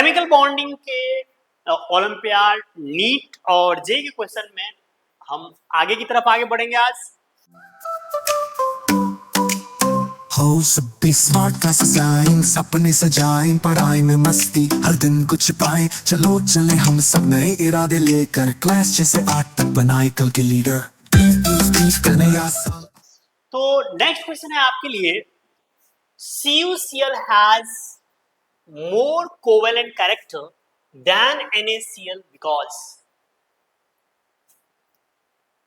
Chemical bonding के olympiad, NEET और जे के क्वेश्चन में हम आगे की तरफ आगे बढ़ेंगे आज। हो सभी स्मार्ट क्लासेस आए, सपने सजाएं, पढ़ाई में मस्ती हर दिन कुछ पाए। चलो चले हम सब नए इरादे लेकर, क्लास 6 से 8 तक बनाए कल के लीडर। करने आसान। तो नेक्स्ट क्वेश्चन है आपके लिए, CuCl has more covalent character than NaCl because।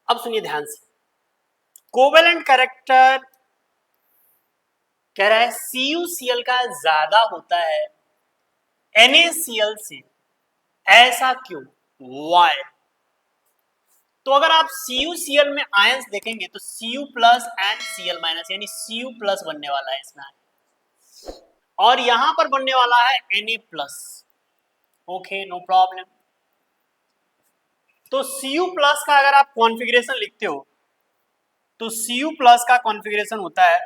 अब सुनिए ध्यान से, कोवेलेंट कैरेक्टर कह रहा है CuCl का ज्यादा होता है NaCl से, ऐसा क्यों, वाई? तो अगर आप CuCl में आयंस देखेंगे तो Cu plus and Cl minus, यानी Cu प्लस बनने वाला है इसमें, और यहां पर बनने वाला है Na plus. Okay, no problem. तो Cu प्लस का अगर आप कॉन्फ़िगरेशन लिखते हो तो Cu प्लस का कॉन्फ़िगरेशन होता है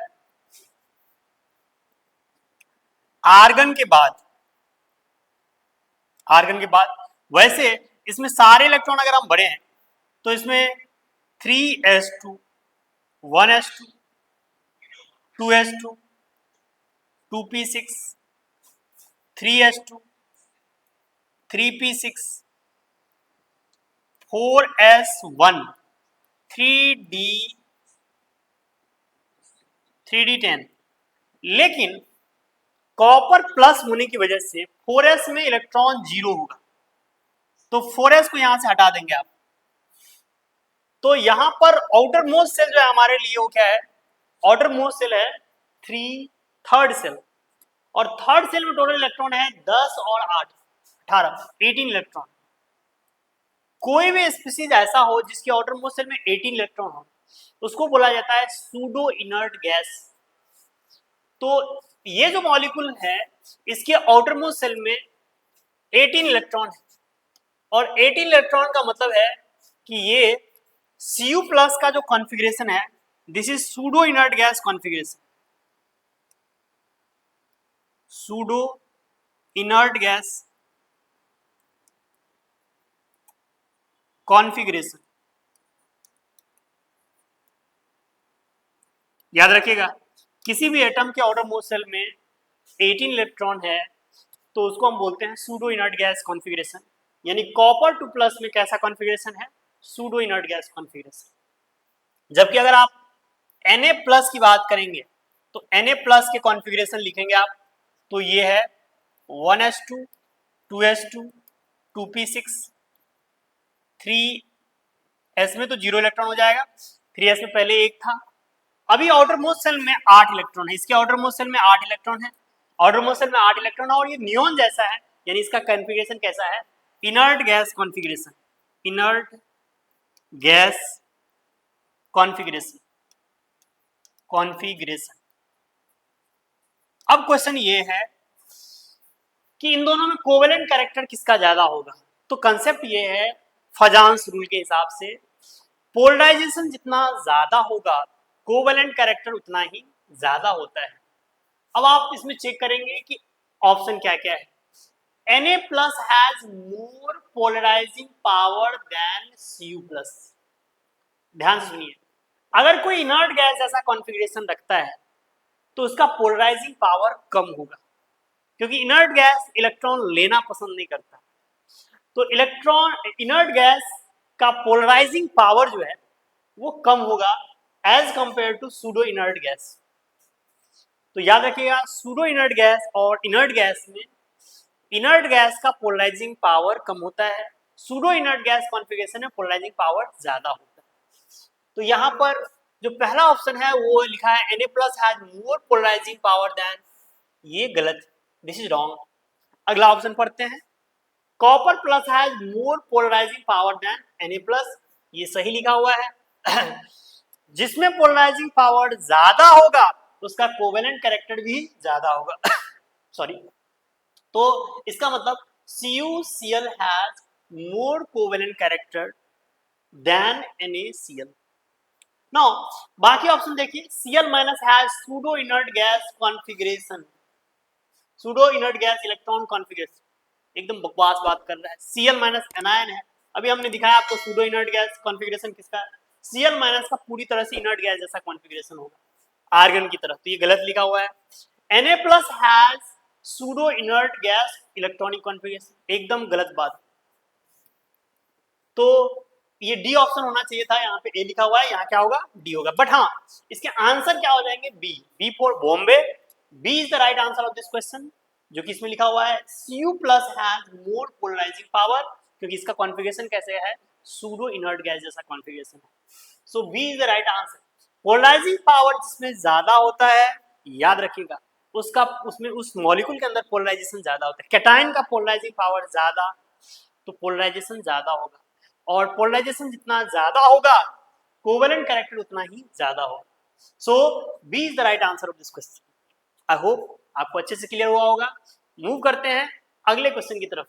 आर्गन के बाद वैसे इसमें सारे इलेक्ट्रॉन अगर हम भरे हैं तो इसमें 3s2, 1s2, 2s2, 2p6, 3s2, 3p6, 4s1, 3d10, लेकिन कॉपर प्लस होने की वजह से 4s में इलेक्ट्रॉन जीरो होगा, तो 4s को यहां से हटा देंगे आप। तो यहां पर आउटर मोस्ट सेल जो है हमारे लिए वो क्या है, आउटर मोस्ट सेल है 3, थर्ड सेल, और थर्ड सेल में टोटल इलेक्ट्रॉन है 10 और 8, 18, 18 इलेक्ट्रॉन। कोई भी स्पीसीज ऐसा हो जिसकी आउटर मोस्ट सेल में 18 इलेक्ट्रॉन हो, उसको बोला जाता है सूडो इनर्ट गैस। तो ये जो मॉलिक्यूल है इसके आउटर मोस्ट सेल में 18 इलेक्ट्रॉन है, और 18 इलेक्ट्रॉन का मतलब है कि ये Cu प्लस का जो कॉन्फ़िगरेशन है, this is pseudo inert gas configuration, pseudo inert gas configuration. याद रखिएगा, किसी भी एटम के आउटर मोस्ट सेल में 18 इलेक्ट्रॉन है तो उसको हम बोलते हैं सूडो इनर्ट गैस कॉन्फ़िगरेशन, यानी कॉपर 2 प्लस में कैसा कॉन्फ़िगरेशन है, सूडो इनर्ट गैस कॉन्फ़िगरेशन। जबकि अगर आप Na प्लस की बात करेंगे तो Na प्लस के कॉन्फ़िगरेशन लिखेंगे आप, तो ये है 1s2, 2s2, 2p6, 3s में तो 0 इलेक्ट्रॉन हो जाएगा, 3s में पहले एक था। अभी आउटर मोस्ट सेल में 8 इलेक्ट्रॉन है, इसके आउटर मोस्ट सेल में 8 इलेक्ट्रॉन है, आउटर मोस्ट सेल में 8 इलेक्ट्रॉन, और ये नियॉन जैसा है, यानी इसका कॉन्फ़िगरेशन कैसा है, inert gas configuration, inert gas configuration. अब क्वेश्चन ये है कि इन दोनों में कोवेलेंट कैरेक्टर किसका ज्यादा होगा। तो कंसेप्ट ये है, फजांस रूल के हिसाब से पोलराइजेशन जितना ज्यादा होगा कोवेलेंट कैरेक्टर उतना ही ज्यादा होता है। अब आप इसमें चेक करेंगे कि ऑप्शन क्या क्या है। Na plus has more polarising power than Cu plus. ध्यान से सुनिए, अगर कोई इनर्ट गैस ऐसा कॉन्फ़िगरेशन रखता है तो उसका पोलराइजिंग पावर कम होगा, क्योंकि इनर्ट गैस इलेक्ट्रॉन लेना पसंद नहीं करता। तो इलेक्ट्रॉन इनर्ट गैस का पोलराइजिंग पावर जो है वो कम होगा as compared to pseudo inert gas. तो याद रखिएगा, सूडो इनर्ट गैस और इनर्ट गैस में इनर्ट गैस का पोलराइजिंग पावर कम होता है, सूडो इनर्ट गैस कॉन्फ़िगरेशन में पोलराइजिंग पावर ज्यादा होता है। तो यहाँ पर जो पहला ऑप्शन है वो लिखा है Na plus has more polarising power than, ये गलत, दिस इज रॉन्ग। अगला ऑप्शन पढ़ते हैं, copper plus has more polarising power than Na plus, ये सही लिखा हुआ है। जिसमें पोलराइजिंग पावर ज्यादा होगा उसका कोवेलेंट कैरेक्टर भी ज्यादा होगा। सॉरी, तो इसका मतलब CuCl has more covalent character than NaCl। Now बाकी ऑप्शन देखिए, Cl minus has pseudo inert gas configuration, pseudo inert gas electron configuration. एकदम बकवास बात कर रहा है। Cl माइनस एनायन है, अभी हमने दिखाया आपको सूडो इनर्ट गैस कॉन्फ़िगरेशन किसका है, Cl माइनस का पूरी तरह से इनर्ट गैस जैसा कॉन्फ़िगरेशन होगा आर्गन की तरफ, तो ये गलत लिखा हुआ है। Na+ has pseudo inert gas electronic configuration, एकदम गलत बात। तो ये डी ऑप्शन होना चाहिए था, यहाँ पे ए लिखा हुआ है, यहाँ क्या होगा डी होगा। बट हाँ, इसके आंसर क्या हो जाएंगे B for Bombay. B is the right answer of this question, जो कि इसमें लिखा हुआ है Cu+ has more polarising power, क्योंकि इसका कॉन्फ़िगरेशन कैसे है, सूडो इनर्ट गैस जैसा कॉन्फ़िगरेशन है। So B is the right answer. Polarizing power जिसमें ज्यादा होता है, याद रखिएगा, उसका उसमें उस मॉलिक्यूल के अंदर पोलराइजेशन ज्यादा होता है। कैटायन का पोलराइजिंग पावर ज्यादा, तो पोलराइजेशन ज्यादा होगा, और पोलराइजेशन जितना ज्यादा होगा कोवेलेंट कैरेक्टर उतना ही ज्यादा होगा। So B is the right answer of this question. I hope आपको अच्छे से क्लियर हुआ होगा। मूव करते हैं अगले क्वेश्चन की तरफ।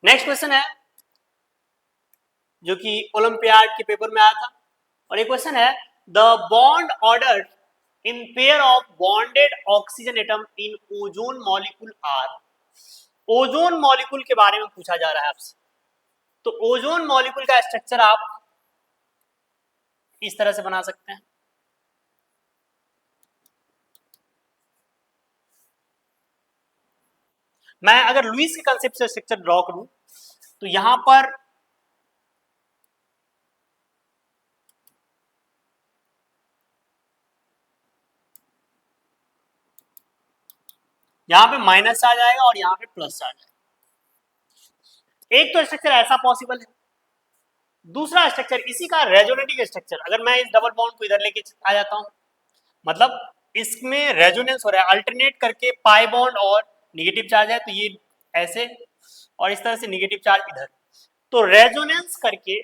नेक्स्ट क्वेश्चन है जो कि ओलंपियाड के पेपर में आया था, और ये क्वेश्चन है the bond order in pair of bonded oxygen atom in ozone molecule are. Ozone molecule के बारे में पूछा जा रहा है आपसे। तो ओजोन मॉलिक्यूल का स्ट्रक्चर आप इस तरह से बना सकते हैं। मैं अगर लुईस के कंसेप्ट से स्ट्रक्चर ड्रॉ करूं तो यहां पर यहां पे माइनस आ जाएगा और यहां पे प्लस आ जाएगा। एक तो स्ट्रक्चर ऐसा पॉसिबल है, दूसरा स्ट्रक्चर इसी का रेजोनेटिंग स्ट्रक्चर, अगर मैं इस डबल बॉन्ड को इधर लेके आ जाता हूं, मतलब इसमें रेजोनेंस हो रहा है, अल्टरनेट करके पाई बॉन्ड और निगेटिव चार्ज है, तो ये ऐसे और इस तरह से निगेटिव चार्ज इधर, तो रेजोनेंस करके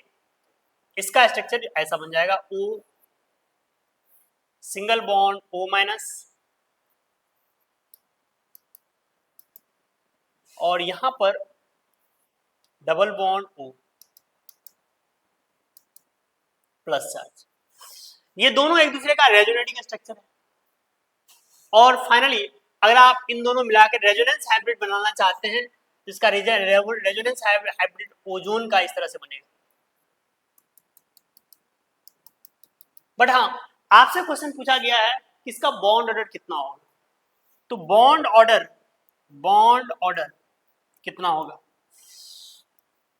इसका स्ट्रक्चर ऐसा बन जाएगा O सिंगल बॉन्ड O-, और यहां पर double bond O plus charge. ये दोनों एक दूसरे का रेजोनेटिंग स्ट्रक्चर है। और फाइनली अगर आप इन दोनों मिलाकर रेजोनेंस हाइब्रिड बनाना चाहते हैं तो इसका रेजोनेंस हाइब्रिड ओजोन का इस तरह से बनेगा। बट हाँ, आपसे क्वेश्चन पूछा गया है कि इसका बॉन्ड ऑर्डर कितना होगा, तो बॉन्ड ऑर्डर कितना होगा,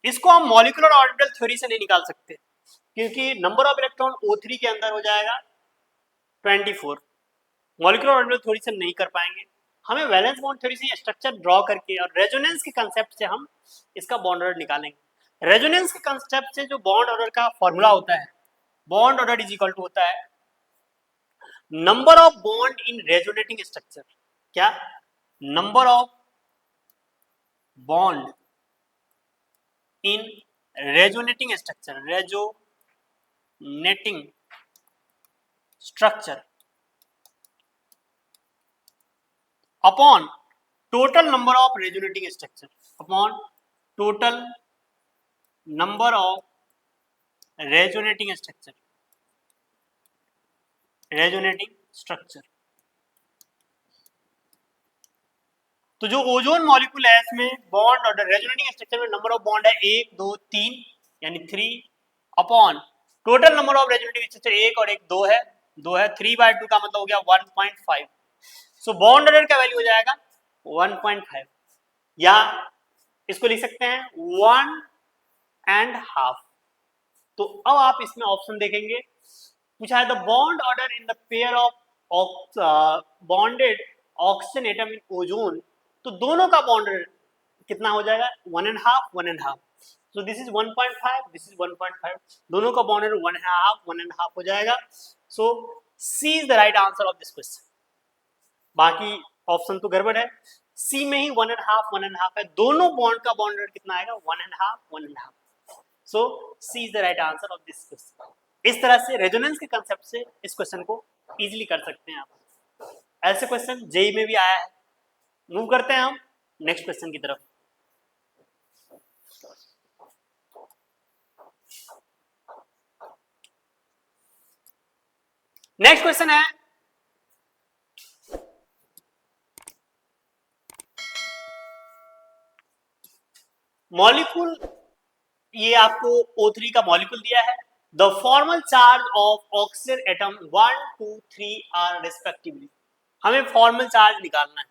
इसको हम मॉलिक्यूलर ऑर्बिटल थ्योरी से नहीं निकाल सकते, क्योंकि नंबर ऑफ इलेक्ट्रॉन O3 के अंदर हो जाएगा 24। मॉलिक्यूलर ऑर्बिटल थ्योरी से नहीं कर पाएंगे, हमें वैलेंस बॉन्ड थ्योरी से स्ट्रक्चर ड्रॉ करके और रेजोनेंस के कंसेप्ट से हम इसका बॉन्ड ऑर्डर निकालेंगे। रेजोनेंस के कंसेप्ट से जो बॉन्ड ऑर्डर का फॉर्मूला होता है, bond order is equal to होता है number of bond in resonating structure. क्या? Number of bond in resonating structure, resonating structure upon total number of resonating structure, upon total number of resonating structure, resonating structure. तो जो ozone molecule है इसमें bond order resonating structure में number of bond है 1 2 3 यानी 3 upon total number of resonating structure 1 और 1 2 है, 3/2 का मतलब हो गया 1.5। सो बॉन्ड ऑर्डर का वैल्यू हो जाएगा 1.5, या इसको लिख सकते हैं 1.5। तो अब आप इसमें ऑप्शन देखेंगे, पूछा है the bond order in the pair of bonded oxygen atom in ozone, तो दोनों का बॉन्ड कितना हो जाएगा 1.5। So this is 1.5, this is 1.5, दोनों का बॉन्ड 1.5 हो जाएगा। So C is the right answer of this question. बाकी ऑप्शन तो गड़बड़ है, सी में ही 1.5 है, दोनों बॉन्ड का बॉन्ड कितना आएगा 1.5। So C is the right answer of this question. इस तरह से रेजोनेंस के कंसेप्ट से इस क्वेश्चन को इजीली कर सकते हैं आप। ऐसे क्वेश्चन जेई में भी आया है। मूव करते हैं हम नेक्स्ट क्वेश्चन की तरफ। नेक्स्ट क्वेश्चन है मॉलिक्यूल, ये आपको O3 का मॉलिक्यूल दिया है। The formal charge of oxygen atom 1 2 3 are respectively. हमें फॉर्मल चार्ज निकालना है।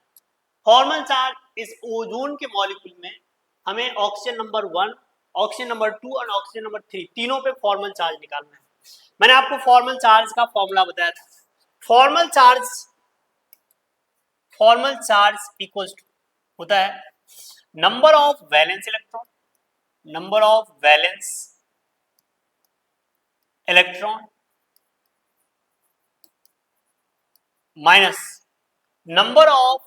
फॉर्मल चार्ज इस ओजोन के मॉलिक्यूल में हमें ऑक्सीजन नंबर 1, ऑक्सीजन नंबर 2 और ऑक्सीजन नंबर 3 तीनों पे फॉर्मल चार्ज निकालना है। मैंने आपको फॉर्मल चार्ज का फॉर्मूला बताया था। फॉर्मल चार्ज इक्वल्स टू होता है number of valence electron minus number of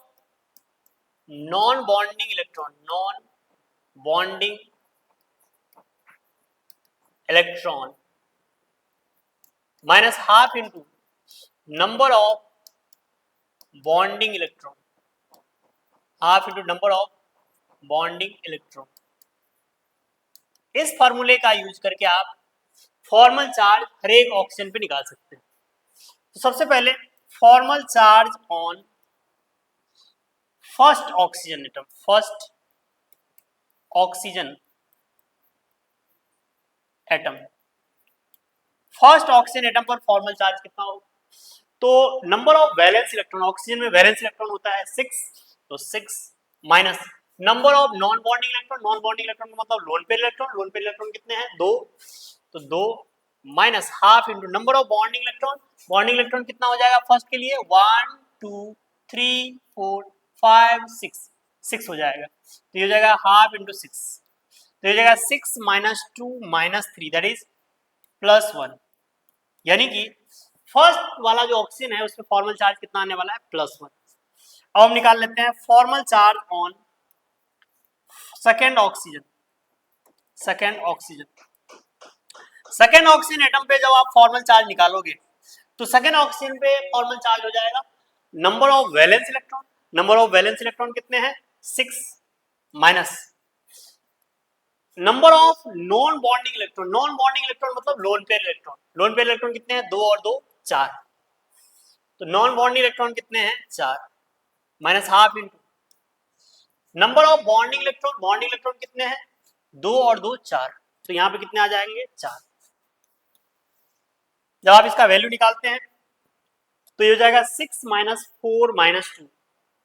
non bonding electron minus half into number of bonding electron, half into number of bonding electron. इस फॉर्मूले का यूज करके आप फॉर्मल चार्ज हर एक ऑक्सीजन पे निकाल सकते हैं। तो सबसे पहले formal charge on first oxygen atom first oxygen atom पर फॉर्मल चार्ज कितना होगा? तो number of valence electron, oxygen में वैलेंस इलेक्ट्रॉन होता है 6, तो 6 minus number of non bonding electron का मतलब लोन पेयर इलेक्ट्रॉन कितने हैं? 2, तो 2 minus half into number of bonding electron कितना हो जाएगा फर्स्ट के लिए? 1 2 3 4 5 6 हो जाएगा। तो ये हो जाएगा हाफ इंटू 6, तो ये हो जाएगा 6 माइनस 2 माइनस 3 दैट इज +1। यानी कि फर्स्ट वाला जो ऑक्सीजन है उसमें फॉर्मल चार्ज कितना आने वाला है? +1। अब हम निकाल लेते हैं formal charge on second oxygen atom पे जब आप फॉर्मल चार्ज निकालोगे तो सेकेंड ऑक्सीजन पे फॉर्मल चार्ज हो जाएगा नंबर ऑफ वैलेंस इलेक्ट्रॉन कितने हैं? 6 minus number of non bonding electron मतलब लोन पेयर इलेक्ट्रॉन कितने हैं? 2 और 2 4, तो नॉन बॉन्डिंग इलेक्ट्रॉन कितने हैं? 4 minus half into number of bonding electron कितने हैं? 2 और 2 4, तो यहां पे कितने आ जाएंगे? 4। जब आप इसका वैल्यू निकालते हैं तो ये हो जाएगा 6 माइनस 4 माइनस 2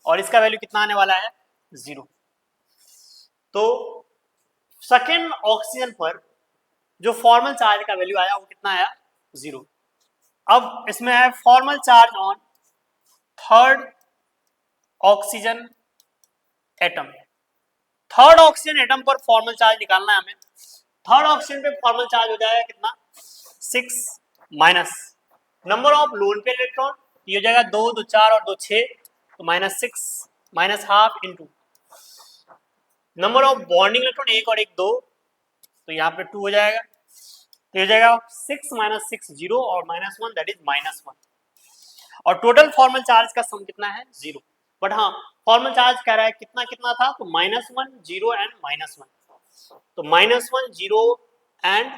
और इसका वैल्यू कितना आने वाला है? 0। तो सेकेंड ऑक्सीजन पर जो फॉर्मल चार्ज का वैल्यू आया वो कितना आया? 0। अब इसमें है formal charge on third oxygen atom पर फॉर्मल चार्ज निकालना है हमें। थर्ड ऑक्सीजन पे फॉर्मल चार्ज हो जाएगा कितना? 6 minus number of lone pair electron, ये हो जाएगा 2 2 4 और 2 6, तो -6 minus half into number of bonding electron 1 और 1 2, तो यहाँ पे 2 हो जाएगा, तो ये हो जाएगा 6 माइनस 6 0 और -1 दैट इज -1 और टोटल फॉर्मल चार्ज का सम कितना है? 0। बट हाँ फॉर्मल चार्ज कह रहा है कितना कितना था, तो -1 0 एंड -1, तो -1 0 and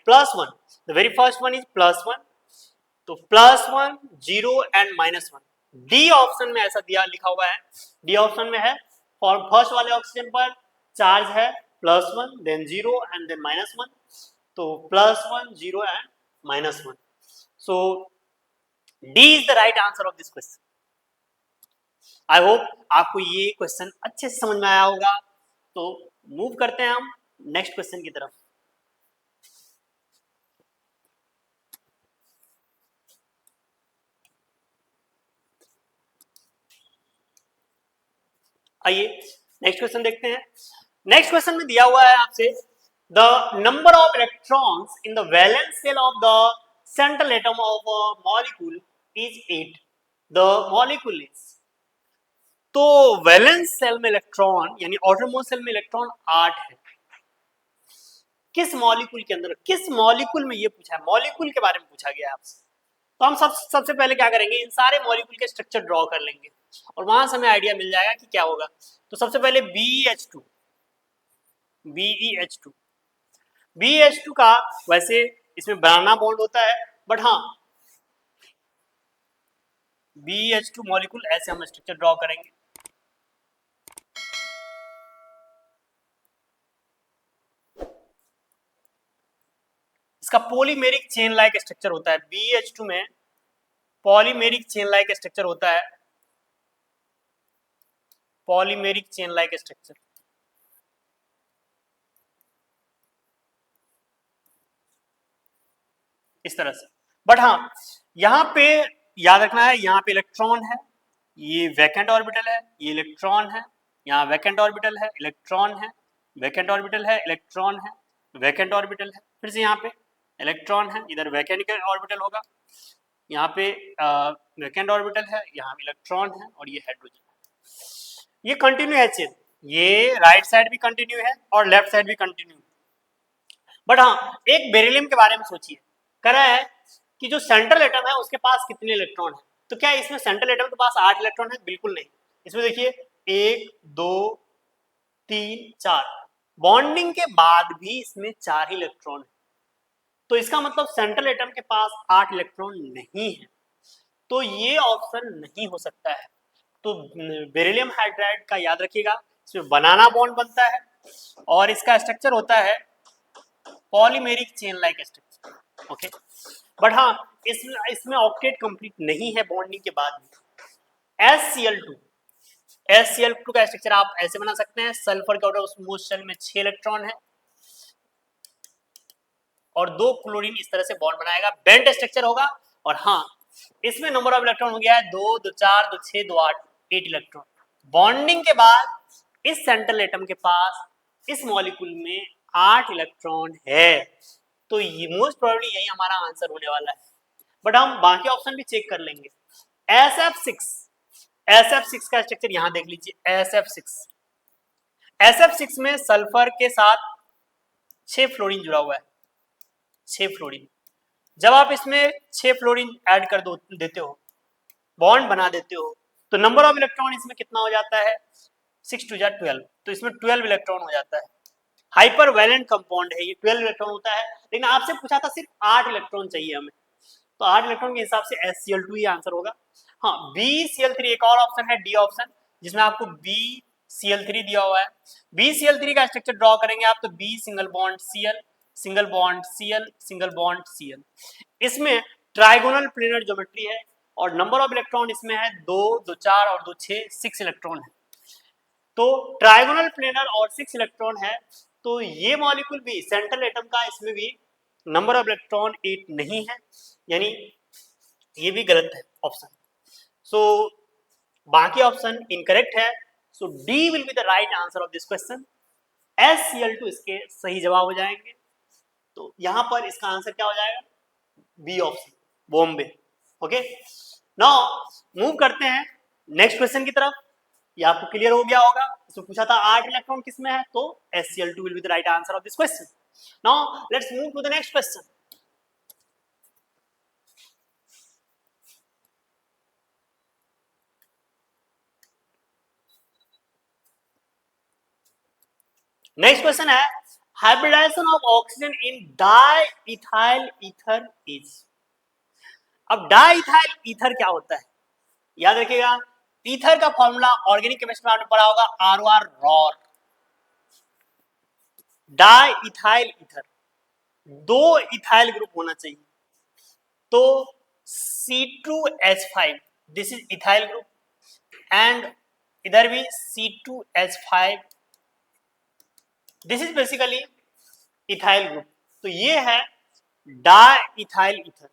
+1, the very first one is +1, तो +1 0 एंड -1। डी ऑप्शन में ऐसा दिया लिखा हुआ है, डी ऑप्शन में है फॉर फर्स्ट वाले ऑक्सीजन पर चार्ज है +1 देन 0 एंड देन -1, तो +1 0 and -1, so D is the right answer of this question. I hope आपको ये क्वेश्चन अच्छे से समझ में आया होगा। तो मूव करते हैं हम नेक्स्ट क्वेश्चन की तरफ। आइए नेक्स्ट क्वेश्चन देखते हैं। नेक्स्ट क्वेश्चन में दिया हुआ है आपसे the number of electrons in the valence shell of the central atom of a molecule is 8, the molecule is, तो वैलेंस सेल में इलेक्ट्रॉन यानी आउटरमोस्ट सेल में इलेक्ट्रॉन 8 है। किस मॉलिक्यूल के अंदर, किस मॉलिक्यूल में ये पूछा है, मॉलिक्यूल के बारे में पूछा गया है आपसे। तो हम सबसे पहले क्या करेंगे, इन सारे मॉलिक्यूल के स्ट्रक्चर ड्रॉ कर लेंगे और वहां से हमें आइडिया मिल जाएगा कि क्या होगा। तो सबसे पहले BH2 का वैसे इसमें बनाना बॉन्ड होता है, बट हाँ BH2 मॉलिक्यूल ऐसे हम स्ट्रक्चर ड्रॉ करेंगे। इसका पॉलीमेरिक चेन लाइक स्ट्रक्चर होता है। BH2 में पॉलीमेरिक चेन लाइक स्ट्रक्चर होता है, पॉलीमेरिक चेन लाइक स्ट्रक्चर। इस तरह से। बट हाँ, यहां पे याद रखना है, यहां पे इलेक्ट्रॉन है, ये वैकेंट ऑर्बिटल है, ये इलेक्ट्रॉन है, यहाँ वैकेंट ऑर्बिटल है, इलेक्ट्रॉन है, वैकेंट ऑर्बिटल है, इलेक्ट्रॉन है, वैकेंट ऑर्बिटल है, फिर से यहाँ पे इलेक्ट्रॉन है, इधर वैकेंट ऑर्बिटल होगा, यहाँ पे वैकेंट ऑर्बिटल है, यहाँ इलेक्ट्रॉन है और ये हाइड्रोजन है। ये कंटिन्यू है चेन, ये राइट साइड भी कंटिन्यू है और लेफ्ट साइड भी कंटिन्यू। बट हाँ, एक बेरिलियम के बारे में सोचिए, कह रहा है कि जो सेंट्रल एटम है उसके पास कितने इलेक्ट्रॉन है। तो क्या इसमें सेंट्रल एटम के पास 8 इलेक्ट्रॉन है? बिल्कुल नहीं। इसमें देखिए 1 2 3 4, बॉन्डिंग के बाद भी इसमें 4 ही इलेक्ट्रॉन है। तो इसका मतलब सेंट्रल एटम के पास 8 इलेक्ट्रॉन नहीं है, तो ये ऑप्शन नहीं हो सकता है। तो बेरिलियम हाइड्राइड का याद रखिएगा, इसमें बनाना बॉन्ड बनता है और इसका स्ट्रक्चर होता है polymeric chain like structure. Okay, but हाँ, इसमें ऑक्टेट कंप्लीट नहीं है बॉन्डिंग के बाद भी। SCl2 का स्ट्रक्चर आप ऐसे बना सकते हैं, सल्फर के आउटरमोस्ट शेल में 6 इलेक्ट्रॉन है और 2 क्लोरीन इस तरह से बॉन्ड बनाएगा, बेंट स्ट्रक्चर होगा। और हाँ, इसमें नंबर ऑफ इलेक्ट्रॉन हो गया है 2 2 4 2 6 2 8, 8 इलेक्ट्रॉन। बॉन्डिंग के बाद इस सेंट्रल एटम के पास इस मॉलिक्यूल में 8 इलेक्ट्रॉन है, तो ये मोस्ट प्रोबेबली यही हमारा आंसर होने वाला है। बट हम बाकी ऑप्शन भी चेक कर लेंगे। SF6 का स्ट्रक्चर यहां देख लीजिए, SF6 में सल्फर के साथ 6 फ्लोरीन जुड़ा हुआ है, 6 फ्लोरीन। जब आप इसमें 6 फ्लोरीन ऐड कर देते हो, बॉन्ड बना देते हो, तो नंबर ऑफ इलेक्ट्रॉन इसमें कितना हो जाता है? 6 2 12, तो इसमें 12 इलेक्ट्रॉन हो जाता है। हाइपर वैलेंट कंपाउंड है, ये 12 इलेक्ट्रॉन होता है, लेकिन आपसे पूछा था सिर्फ 8 इलेक्ट्रॉन चाहिए हमें, तो 8 इलेक्ट्रॉन के हिसाब से SCl2 ही आंसर होगा। हाँ, BCl3 एक और ऑप्शन है, डी ऑप्शन, जिसमें आपको BCl3 दिया हुआ है। BCl3 का स्ट्रक्चर ड्रॉ करेंगे आप, तो B single bond Cl, single bond Cl, single bond Cl। इसमें ट्राइगोनल प्लेनर ज्योमेट्री है और नंबर ऑफ इलेक्ट्रॉन इसमें है 2 2 4 और 2 6, 6 इलेक्ट्रॉन है। तो ट्राइगोनल प्लेनर और 6 इलेक्ट्रॉन है, तो ये मॉलिक्यूल भी सेंट्रल एटम का, इसमें भी नंबर ऑफ इलेक्ट्रॉन 8 नहीं है, यानी ये भी गलत है ऑप्शन। सो बाकी ऑप्शन इनकरेक्ट है, so D will be the right answer of this question. SCl2 इसके सही जवाब हो जाएंगे, तो यहां पर इसका आंसर क्या हो जाएगा? B option, Bombay. Okay, now move करते हैं नेक्स्ट क्वेश्चन की तरफ। ये आपको क्लियर हो गया होगा, इसमें पूछा था 8 इलेक्ट्रॉन किसमें है, तो SCl2 will be the right answer of this question. Now let's move to the next question. Next question है, hybridization of oxygen in diethyl ether is. अब डाइइथाइल ईथर क्या होता है? याद रखिएगा, ईथर का फॉर्मूला ऑर्गेनिक केमिस्ट्री में आपने पढ़ा होगा, ROR, roar. Diethyl ether, 2 ethyl group होना चाहिए, तो C2H5, this is ethyl group, and इधर भी C2H5, this is basically ethyl group. तो ये है डाइइथाइल ईथर,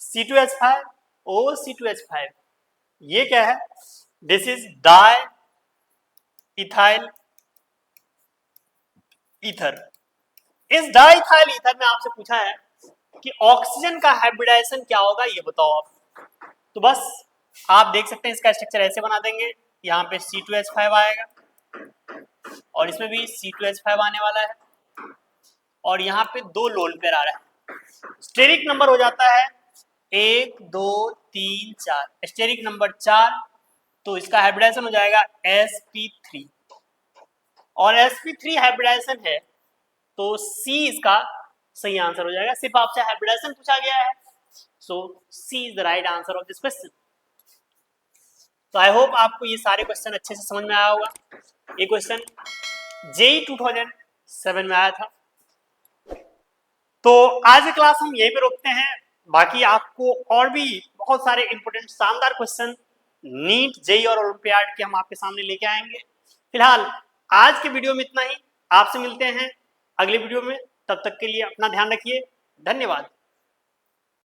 C2H5 OC2H5। ये क्या है? This is diethyl ether. इस डाइइथाइल ईथर में आपसे पूछा है कि ऑक्सीजन का हाइब्रिडाइजेशन क्या होगा, ये बताओ आप। तो बस आप देख सकते हैं, इसका स्ट्रक्चर ऐसे बना देंगे, यहाँ पे C2H5 आएगा और इसमें भी C2H5 आने वाला है और यहाँ पे 2 लोन पेयर आ रहा है। स्टेरिक नंबर हो जाता है 1 2 3 4, स्टेरिक नंबर 4, तो इसका हाइब्रिडाइजेशन हो जाएगा sp3, और sp3 हाइब्रिडाइजेशन है, तो C इसका सही आंसर हो जाएगा। सिर्फ आपसे हाइब्रिडाइजेशन पूछा गया है, सो C is the right answer of this question. तो आई होप आपको ये सारे क्वेश्चन अच्छे से समझ में आया होगा। ये क्वेश्चन JEE 2007 में आया था। तो आज की क्लास हम यहीं पे रोकते हैं। बाकी आपको और भी बहुत सारे इंपोर्टेंट शानदार क्वेश्चन नीट, जेई और ओलंपियाड के हम आपके सामने लेके आएंगे। फिलहाल आज के वीडियो में इतना ही। आपसे मिलते हैं अगले वीडियो में। तब तक के लिए अपना ध्यान रखिए। धन्यवाद।